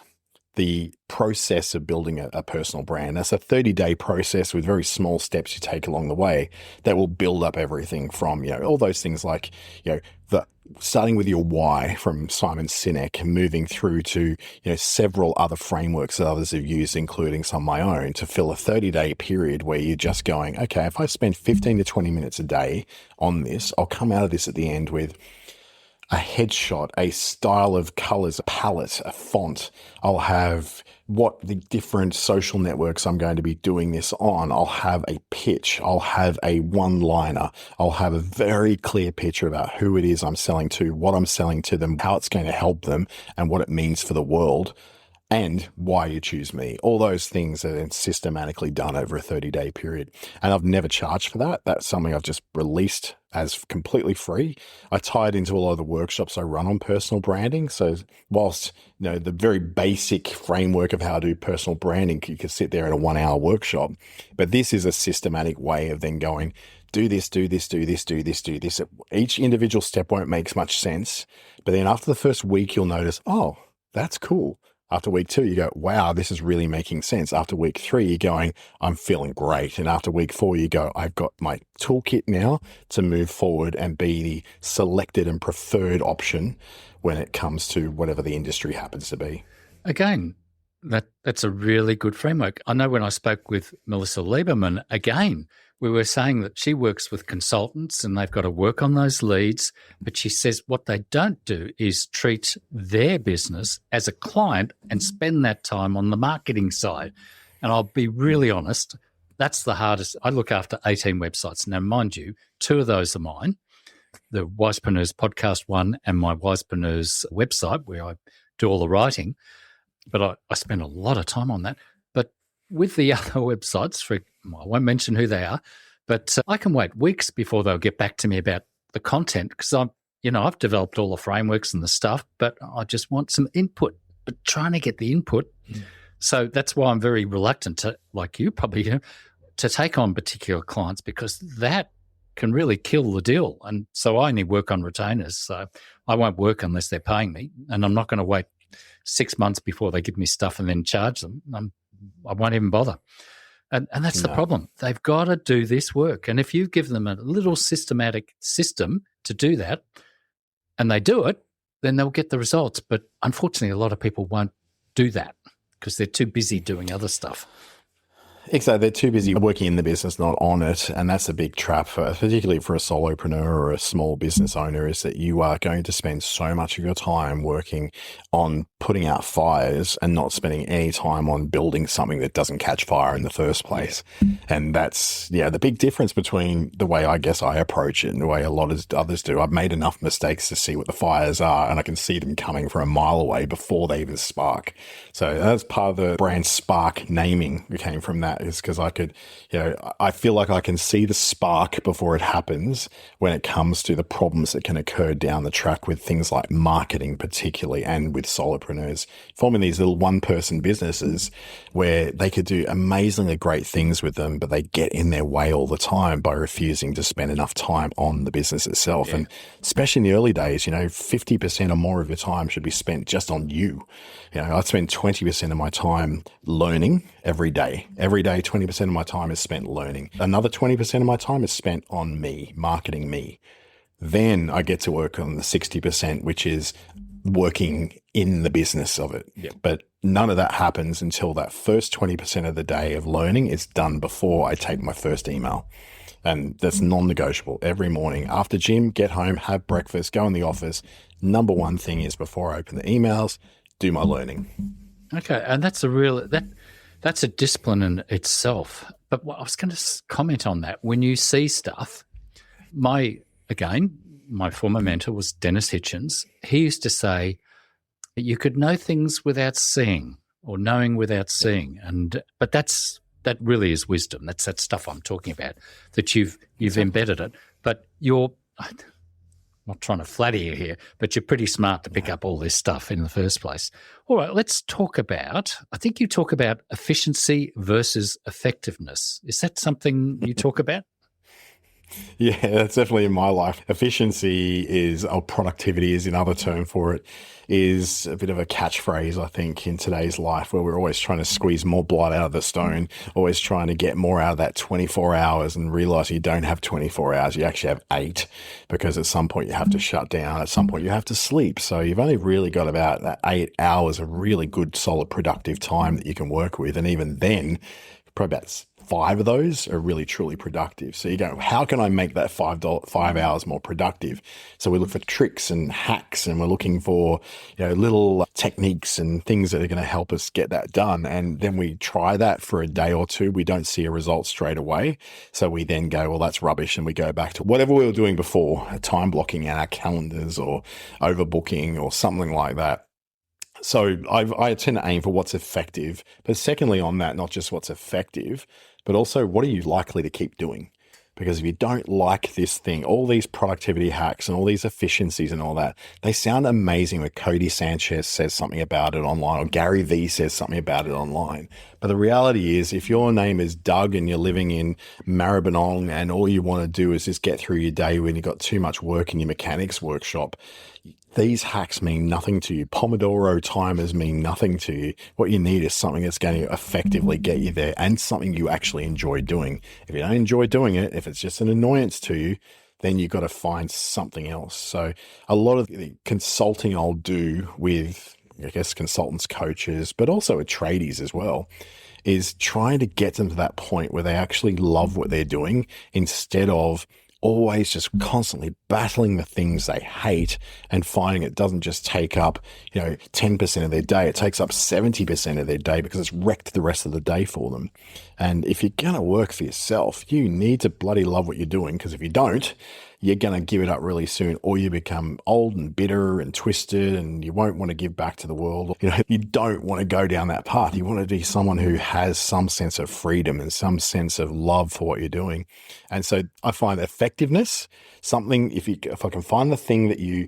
B: the process of building a personal brand? That's a 30-day process with very small steps you take along the way that will build up everything from, all those things like, the starting with your why from Simon Sinek, moving through to, several other frameworks that others have used, including some of my own, to fill a 30-day period where you're just going, okay, if I spend 15 to 20 minutes a day on this, I'll come out of this at the end with a headshot, a style of colors, a palette, a font. I'll have what the different social networks I'm going to be doing this on. I'll have a pitch. I'll have a one-liner. I'll have a very clear picture about who it is I'm selling to, what I'm selling to them, how it's going to help them, and what it means for the world, and why you choose me. All those things are then systematically done over a 30-day period. And I've never charged for that. That's something I've just released as completely free. I tie it into a lot of the workshops I run on personal branding. So whilst, the very basic framework of how to do personal branding, you could sit there in a 1-hour workshop, but this is a systematic way of then going, do this, do this, do this, do this, do this. Each individual step won't make much sense. But then after the first week, you'll notice, oh, that's cool. After week 2, you go, wow, this is really making sense. After week 3, you're going, I'm feeling great. And after week 4, you go, I've got my toolkit now to move forward and be the selected and preferred option when it comes to whatever the industry happens to be.
A: Again, that's a really good framework. I know when I spoke with Melissa Lieberman, again, we were saying that she works with consultants and they've got to work on those leads, but she says what they don't do is treat their business as a client and spend that time on the marketing side. And I'll be really honest, that's the hardest. I look after 18 websites. Now, mind you, 2 of those are mine, the Wisepreneurs podcast one and my Wisepreneurs website where I do all the writing, but I spend a lot of time on that. But with the other websites, I won't mention who they are, but I can wait weeks before they'll get back to me about the content because I've developed all the frameworks and the stuff, but I just want some input. But trying to get the input, so that's why I'm very reluctant to, like you probably, to take on particular clients because that can really kill the deal. And so I only work on retainers. So I won't work unless they're paying me, and I'm not going to wait 6 months before they give me stuff and then charge them. I won't even bother. And that's the problem. They've got to do this work. And if you give them a little systematic system to do that and they do it, then they'll get the results. But unfortunately, a lot of people won't do that because they're too busy doing other stuff.
B: Exactly. They're too busy working in the business, not on it. And that's a big trap, particularly for a solopreneur or a small business owner, is that you are going to spend so much of your time working on putting out fires and not spending any time on building something that doesn't catch fire in the first place. And that's, the big difference between the way I guess I approach it and the way a lot of others do. I've made enough mistakes to see what the fires are, and I can see them coming from a mile away before they even spark. So that's part of the brand spark naming that came from that, is because I could, I feel like I can see the spark before it happens when it comes to the problems that can occur down the track with things like marketing particularly, and with solopreneurs forming these little one-person businesses where they could do amazingly great things with them, but they get in their way all the time by refusing to spend enough time on the business itself. And especially in the early days, 50% or more of your time should be spent just on you. I spend 20% of my time learning every day. Every day, 20% of my time is spent learning. Another 20% of my time is spent on me, marketing me. Then I get to work on the 60%, which is working in the business of it. But none of that happens until that first 20% of the day of learning is done before I take my first email. And that's non-negotiable. Every morning after gym, get home, have breakfast, go in the office. Number one thing is before I open the emails, do my learning.
A: Okay, and that's a discipline in itself. But I was going to comment on that. When you see stuff, my former mentor was Dennis Hitchens. He used to say that you could know things without seeing, or knowing without seeing, but that really is wisdom. That's that stuff I'm talking about, that you've embedded it. But I'm not trying to flatter you here, but you're pretty smart to pick up all this stuff in the first place. All right, let's talk about, I think you talk about efficiency versus effectiveness. Is that something you talk about?
B: Yeah, that's definitely in my life. Efficiency is, or productivity is another term for it, is a bit of a catchphrase, I think, in today's life, where we're always trying to squeeze more blood out of the stone, always trying to get more out of that 24 hours and realize you don't have 24 hours. You actually have 8, because at some point you have to shut down. At some point you have to sleep. So you've only really got about that 8 hours of really good, solid, productive time that you can work with. And even then, probably about 5 of those are really truly productive. So you go, how can I make that 5 hours more productive? So we look for tricks and hacks, and we're looking for, little techniques and things that are going to help us get that done. And then we try that for a day or two. We don't see a result straight away. So we then go, well, that's rubbish. And we go back to whatever we were doing before, time blocking in our calendars or overbooking or something like that. So I tend to aim for what's effective, but secondly on that, not just what's effective, but also what are you likely to keep doing? Because if you don't like this thing, all these productivity hacks and all these efficiencies and all that, they sound amazing when Cody Sanchez says something about it online, or Gary Vee says something about it online. But the reality is, if your name is Doug and you're living in Maribyrnong and all you want to do is just get through your day when you've got too much work in your mechanics workshop, these hacks mean nothing to you. Pomodoro timers mean nothing to you. What you need is something that's going to effectively get you there, and something you actually enjoy doing. If you don't enjoy doing it, if it's just an annoyance to you, then you've got to find something else. So a lot of the consulting I'll do with, I guess, consultants, coaches, but also with tradies as well, is trying to get them to that point where they actually love what they're doing, instead of always just constantly battling the things they hate and finding it doesn't just take up, 10% of their day. It takes up 70% of their day because it's wrecked the rest of the day for them. And if you're going to work for yourself, you need to bloody love what you're doing, because if you don't, you're going to give it up really soon, or you become old and bitter and twisted and you won't want to give back to the world. You don't want to go down that path. You want to be someone who has some sense of freedom and some sense of love for what you're doing. And so I find effectiveness something, if I can find the thing that you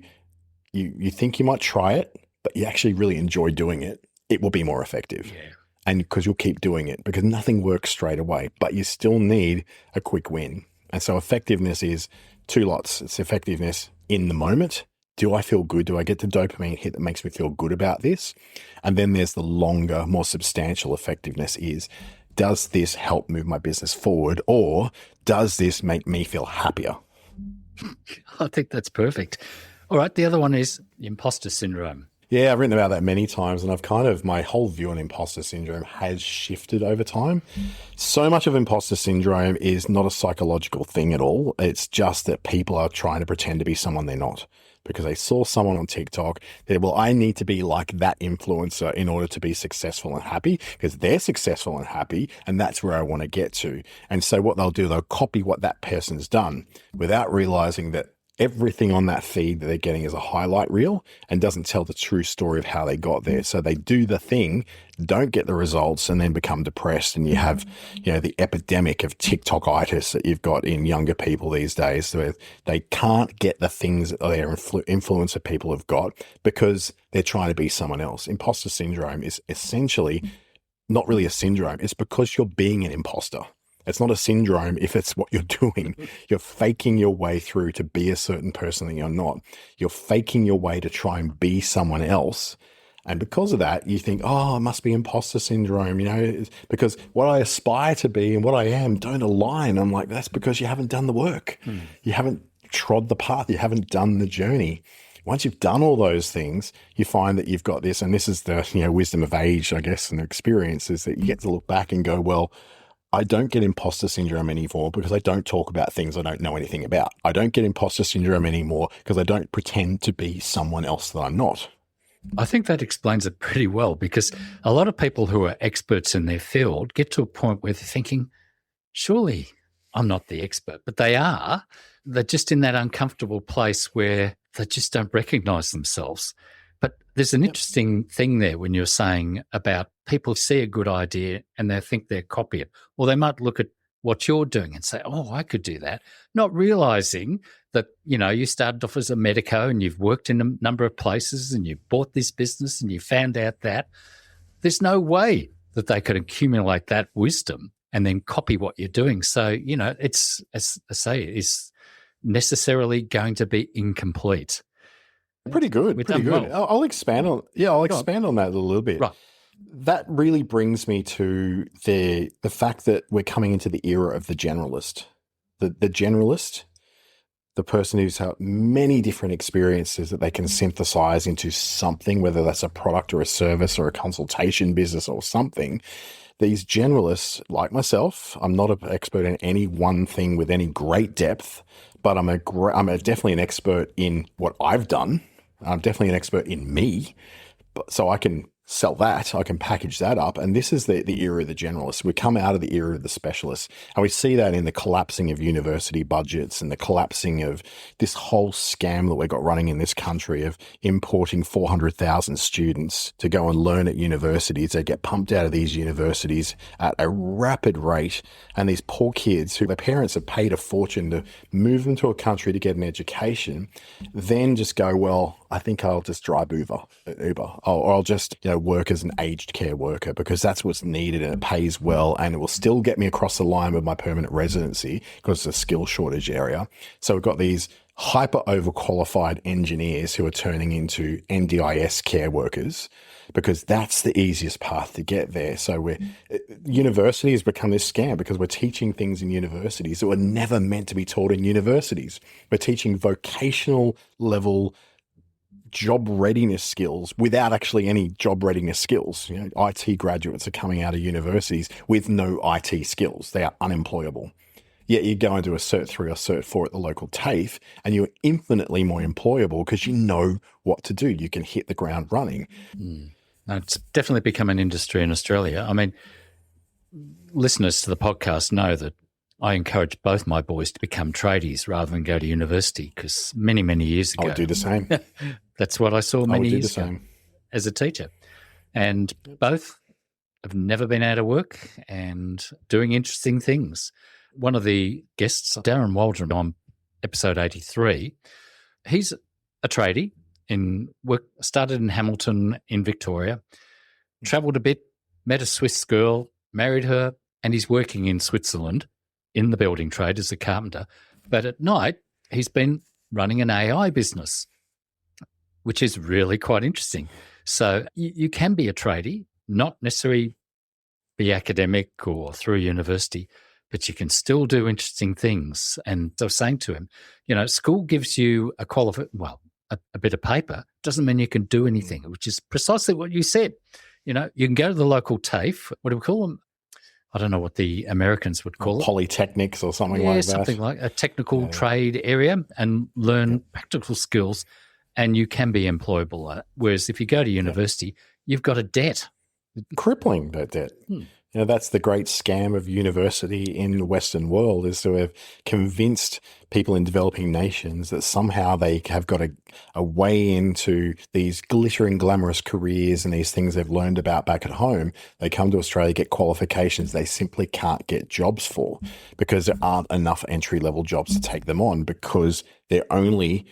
B: think you might try it, but you actually really enjoy doing it, it will be more effective.
A: Yeah.
B: And because you'll keep doing it, because nothing works straight away, but you still need a quick win. And so effectiveness is 2 lots. It's effectiveness in the moment. Do I feel good? Do I get the dopamine hit that makes me feel good about this? And then there's the longer, more substantial effectiveness is, does this help move my business forward, or does this make me feel happier?
A: I think that's perfect. All right. The other one is imposter syndrome.
B: Yeah, I've written about that many times, and my whole view on imposter syndrome has shifted over time. So much of imposter syndrome is not a psychological thing at all. It's just that people are trying to pretend to be someone they're not, because they saw someone on TikTok that, well, I need to be like that influencer in order to be successful and happy, because they're successful and happy, and that's where I want to get to. And so what they'll do, they'll copy what that person's done without realizing that everything on that feed that they're getting is a highlight reel and doesn't tell the true story of how they got there. So they do the thing, don't get the results, and then become depressed. And you have, the epidemic of TikTokitis that you've got in younger people these days, where they can't get the things that their influencer people have got because they're trying to be someone else. Imposter syndrome is essentially not really a syndrome. It's because you're being an imposter. It's not a syndrome if it's what you're doing. You're faking your way through to be a certain person that you're not. You're faking your way to try and be someone else. And because of that, you think, oh, it must be imposter syndrome, because what I aspire to be and what I am don't align. I'm like, that's because you haven't done the work. You haven't trod the path. You haven't done the journey. once you've done all those things, you find that you've got this, and this is the wisdom of age, I guess, and experience, is that you get to look back and go, well, I don't get imposter syndrome anymore because I don't talk about things I don't know anything about. I don't get imposter syndrome anymore because I don't pretend to be someone else that I'm not.
A: I think that explains it pretty well, because a lot of people who are experts in their field get to a point where they're thinking, surely I'm not the expert, but they are. They're just in that uncomfortable place where they just don't recognize themselves. But there's an interesting thing there when you're saying about people see a good idea and they think they'll copy it, or they might look at what you're doing and say, oh, I could do that, not realizing that, you started off as a medico and you've worked in a number of places and you bought this business and you found out that there's no way that they could accumulate that wisdom and then copy what you're doing. So, it's, as I say, it's necessarily going to be incomplete.
B: Pretty good. Pretty good.
A: Well.
B: I'll expand on. Yeah, I'll expand on that a little bit.
A: Right.
B: That really brings me to the fact that we're coming into the era of the generalist. The generalist, the person who's had many different experiences that they can synthesize into something, whether that's a product or a service or a consultation business or something. These generalists, like myself, I'm not an expert in any one thing with any great depth, but I'm definitely an expert in what I've done. I'm definitely an expert in me, so I can sell that. I can package that up. And this is the era of the generalists. We come out of the era of the specialists. And we see that in the collapsing of university budgets and the collapsing of this whole scam that we've got running in this country of importing 400,000 students to go and learn at universities. They get pumped out of these universities at a rapid rate. And these poor kids who their parents have paid a fortune to move them to a country to get an education, then just go, well, I think I'll just drive Uber, or I'll just work as an aged care worker because that's what's needed and it pays well and it will still get me across the line with my permanent residency because it's a skill shortage area. So we've got these hyper overqualified engineers who are turning into NDIS care workers because that's the easiest path to get there. So university has become this scam because we're teaching things in universities that were never meant to be taught in universities. We're teaching vocational level job readiness skills without actually any job readiness skills. IT graduates are coming out of universities with no IT skills. They are unemployable. Yet you go into a Cert 3 or Cert 4 at the local TAFE and you're infinitely more employable because you know what to do. You can hit the ground running.
A: It's definitely become an industry in Australia. I mean, listeners to the podcast know that I encourage both my boys to become tradies rather than go to university because many, many years ago.
B: I would do the same.
A: That's what I saw many years ago
B: same.
A: As a teacher. And both have never been out of work and doing interesting things. One of the guests, Darren Waldron, on episode 83, he's a tradie started in Hamilton in Victoria, travelled a bit, met a Swiss girl, married her, and he's working in Switzerland in the building trade as a carpenter. But at night, he's been running an AI business, which is really quite interesting. So you can be a tradie, not necessarily be academic or through university, but you can still do interesting things. And I was saying to him, school gives you a bit of paper, doesn't mean you can do anything, which is precisely what you said. You can go to the local TAFE, what do we call them? I don't know what the Americans would call it.
B: Polytechnics or something like that.
A: Yeah, something like a technical trade area and learn practical skills, and you can be employable. Whereas if you go to university, you've got a debt.
B: Crippling, that debt. That's the great scam of university in the Western world, is to have convinced people in developing nations that somehow they have got a way into these glittering, glamorous careers and these things they've learned about back at home. They come to Australia, get qualifications they simply can't get jobs for because there aren't enough entry-level jobs to take them on because they're only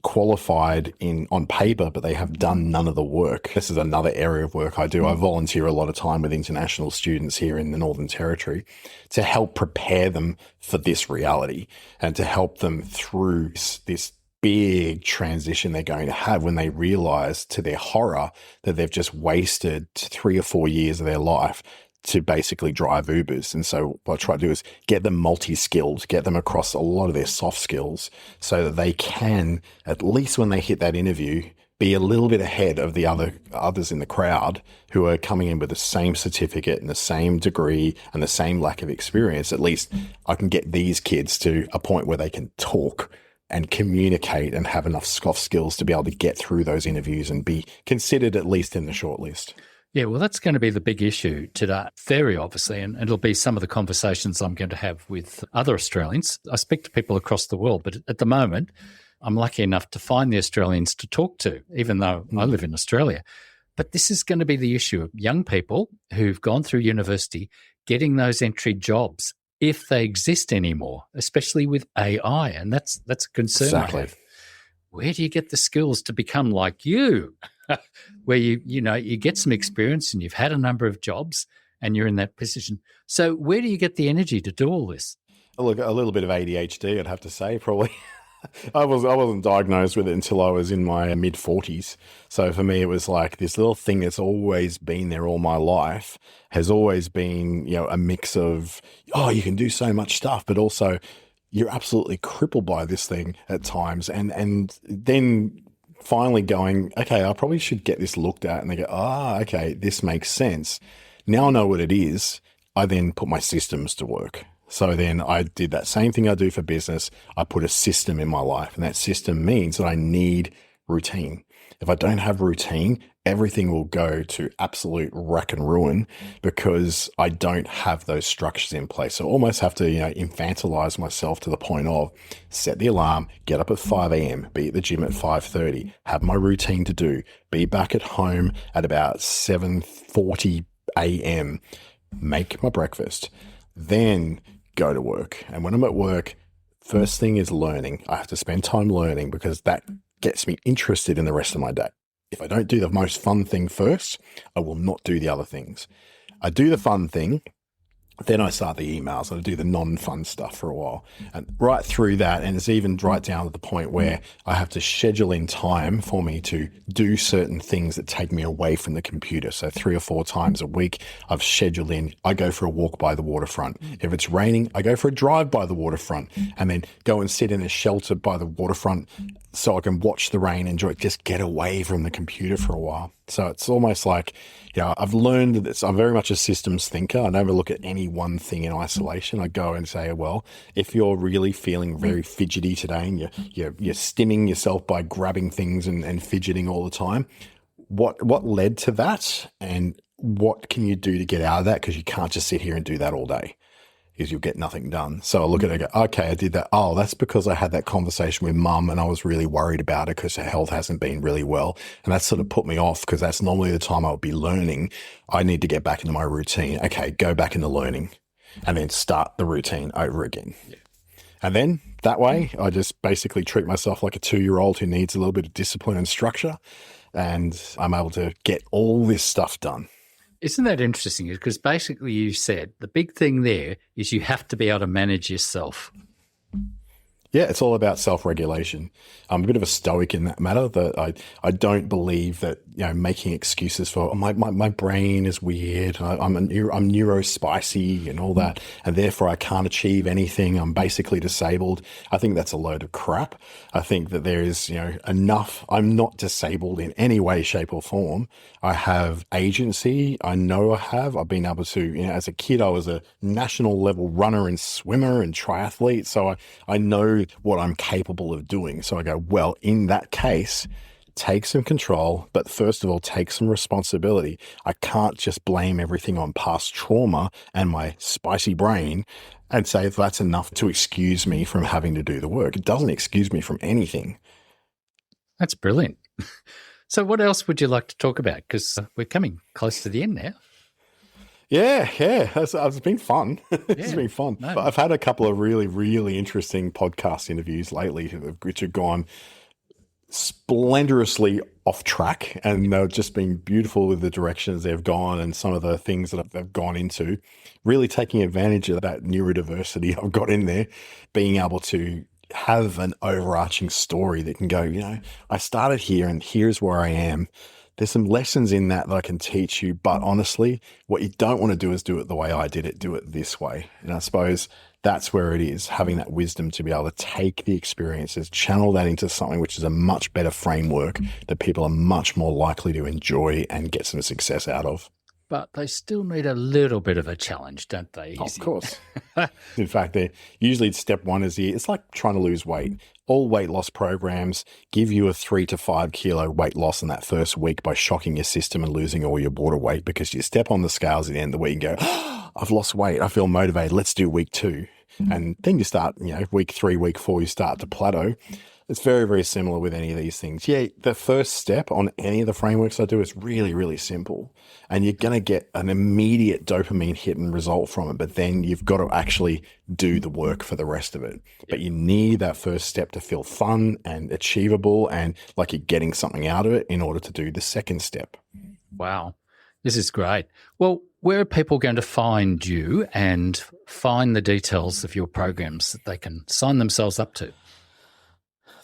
B: qualified on paper, but they have done none of the work. This is another area of work I do. I volunteer a lot of time with international students here in the Northern Territory to help prepare them for this reality and to help them through this big transition they're going to have when they realize to their horror that they've just wasted 3 or 4 years of their life to basically drive Ubers. And so what I try to do is get them multi-skilled, get them across a lot of their soft skills so that they can, at least when they hit that interview, be a little bit ahead of the others in the crowd who are coming in with the same certificate and the same degree and the same lack of experience. At least I can get these kids to a point where they can talk and communicate and have enough soft skills to be able to get through those interviews and be considered at least in the shortlist.
A: Yeah, well, that's going to be the big issue today, very obviously, and it'll be some of the conversations I'm going to have with other Australians. I speak to people across the world, but at the moment, I'm lucky enough to find the Australians to talk to, even though I live in Australia. But this is going to be the issue of young people who've gone through university getting those entry jobs, if they exist anymore, especially with AI. And that's a concern
B: Exactly.
A: I have. Where do you get the skills to become like you? Where you get some experience and you've had a number of jobs and you're in that position. So where do you get the energy to do all this?
B: Look, a little bit of ADHD, I'd have to say, probably. I wasn't diagnosed with it until I was in my mid-40s. So for me, it was like this little thing that's always been there all my life, has always been, a mix of, oh, you can do so much stuff, but also you're absolutely crippled by this thing at times. And then finally going, okay, I probably should get this looked at. And they go, okay, this makes sense. Now I know what it is. I then put my systems to work. So then I did that same thing I do for business. I put a system in my life, and that system means that I need routine. If I don't have routine, everything will go to absolute wreck and ruin because I don't have those structures in place. So I almost have to, infantilize myself to the point of set the alarm, get up at 5 a.m., be at the gym at 5:30, have my routine to do, be back at home at about 7:40 a.m., make my breakfast, then go to work. And when I'm at work, first thing is learning. I have to spend time learning because that gets me interested in the rest of my day. If I don't do the most fun thing first, I will not do the other things. I do the fun thing, then I start the emails and I do the non-fun stuff for a while. And right through that, and it's even right down to the point where I have to schedule in time for me to do certain things that take me away from the computer. So 3 or 4 times a week, I've scheduled in, I go for a walk by the waterfront. If it's raining, I go for a drive by the waterfront and then go and sit in a shelter by the waterfront so I can watch the rain, enjoy it, just get away from the computer for a while. So it's almost like, I've learned that I'm very much a systems thinker. I never look at any one thing in isolation. I go and say, well, if you're really feeling very fidgety today and you're stimming yourself by grabbing things and fidgeting all the time, what led to that and what can you do to get out of that? Because you can't just sit here and do that all day. Is you'll get nothing done. So I look at it and go, okay, I did that. Oh, that's because I had that conversation with mum and I was really worried about it because her health hasn't been really well. And that sort of put me off because that's normally the time I would be learning. I need to get back into my routine. Okay, go back into learning and then start the routine over again. Yeah. And then that way, I just basically treat myself like a 2-year-old who needs a little bit of discipline and structure. And I'm able to get all this stuff done.
A: Isn't that interesting? Because basically you said the big thing there is you have to be able to manage yourself.
B: Yeah, it's all about self-regulation. I'm a bit of a stoic in that matter. That I don't believe that making excuses for my brain is weird. I'm neurospicy and all that, and therefore I can't achieve anything. I'm basically disabled. I think that's a load of crap. I think that there is enough. I'm not disabled in any way, shape, or form. I have agency. I know I have. I've been able to. As a kid, I was a national level runner and swimmer and triathlete, so I know what I'm capable of doing. So I go, well, in that case, take some control, but first of all, take some responsibility. I can't just blame everything on past trauma and my spicy brain and say that's enough to excuse me from having to do the work. It doesn't excuse me from anything.
A: That's brilliant. So what else would you like to talk about? Because we're coming close to the end now.
B: Yeah. It's been fun. It's been fun.
A: No.
B: But I've had a couple of really, really interesting podcast interviews lately which have gone splendorously off track, and they've just been beautiful with the directions they've gone and some of the things that they've gone into, really taking advantage of that neurodiversity I've got in there, being able to have an overarching story that can go, I started here and here's where I am. There's some lessons in that I can teach you, but honestly, what you don't want to do is do it the way I did it, do it this way. And I suppose that's where it is, having that wisdom to be able to take the experiences, channel that into something which is a much better framework that people are much more likely to enjoy and get some success out of.
A: But they still need a little bit of a challenge, don't they?
B: Of course. In fact, usually step one is it's like trying to lose weight. All weight loss programs give you a 3 to 5 kilo weight loss in that first week by shocking your system and losing all your water weight, because you step on the scales at the end of the week and go, oh, I've lost weight. I feel motivated. Let's do week 2. And then you start, week 3, week 4, you start to plateau. It's very, very similar with any of these things. Yeah, the first step on any of the frameworks I do is really, really simple. And you're going to get an immediate dopamine hit and result from it. But then you've got to actually do the work for the rest of it. But you need that first step to feel fun and achievable and like you're getting something out of it in order to do the second step.
A: Wow. This is great. Well, where are people going to find you and find the details of your programs that they can sign themselves up to?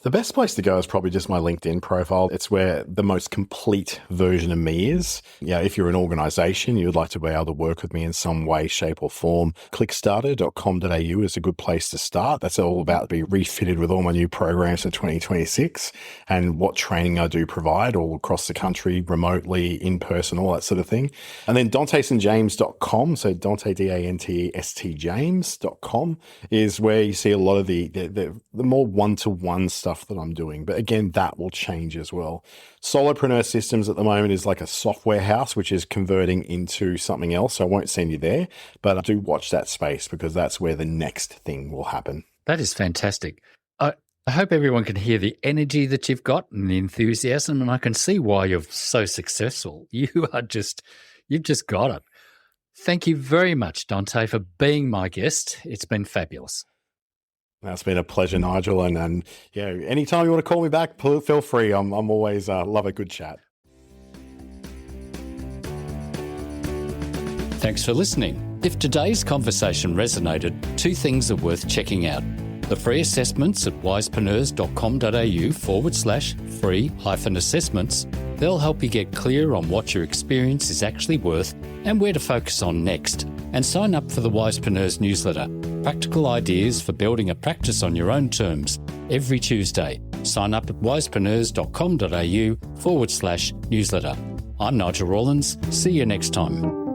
B: The best place to go is probably just my LinkedIn profile. It's where the most complete version of me is. If you're an organization, you would like to be able to work with me in some way, shape or form, clickstarter.com.au is a good place to start. That's all about to be refitted with all my new programs for 2026 and what training I do provide all across the country, remotely, in person, all that sort of thing. And then DanteStJames.com, so Dante, DanteSt James.com is where you see a lot of the more one-to-one stuff that I'm doing. But again, that will change as well. Solopreneur Systems at the moment is like a software house, which is converting into something else. So I won't send you there, but I do watch that space because that's where the next thing will happen.
A: That is fantastic. I hope everyone can hear the energy that you've got and the enthusiasm, and I can see why you're so successful. You've just got it. Thank you very much, Dante, for being my guest. It's been fabulous.
B: That's been a pleasure, Nigel. And anytime you want to call me back, feel free. I'm always love a good chat.
A: Thanks for listening. If today's conversation resonated, 2 things are worth checking out. The free assessments at wisepreneurs.com.au/free-assessments. They'll help you get clear on what your experience is actually worth and where to focus on next. And sign up for the Wisepreneurs newsletter. Practical ideas for building a practice on your own terms every Tuesday. Sign up at wisepreneurs.com.au/newsletter. I'm Nigel Rawlins. See you next time.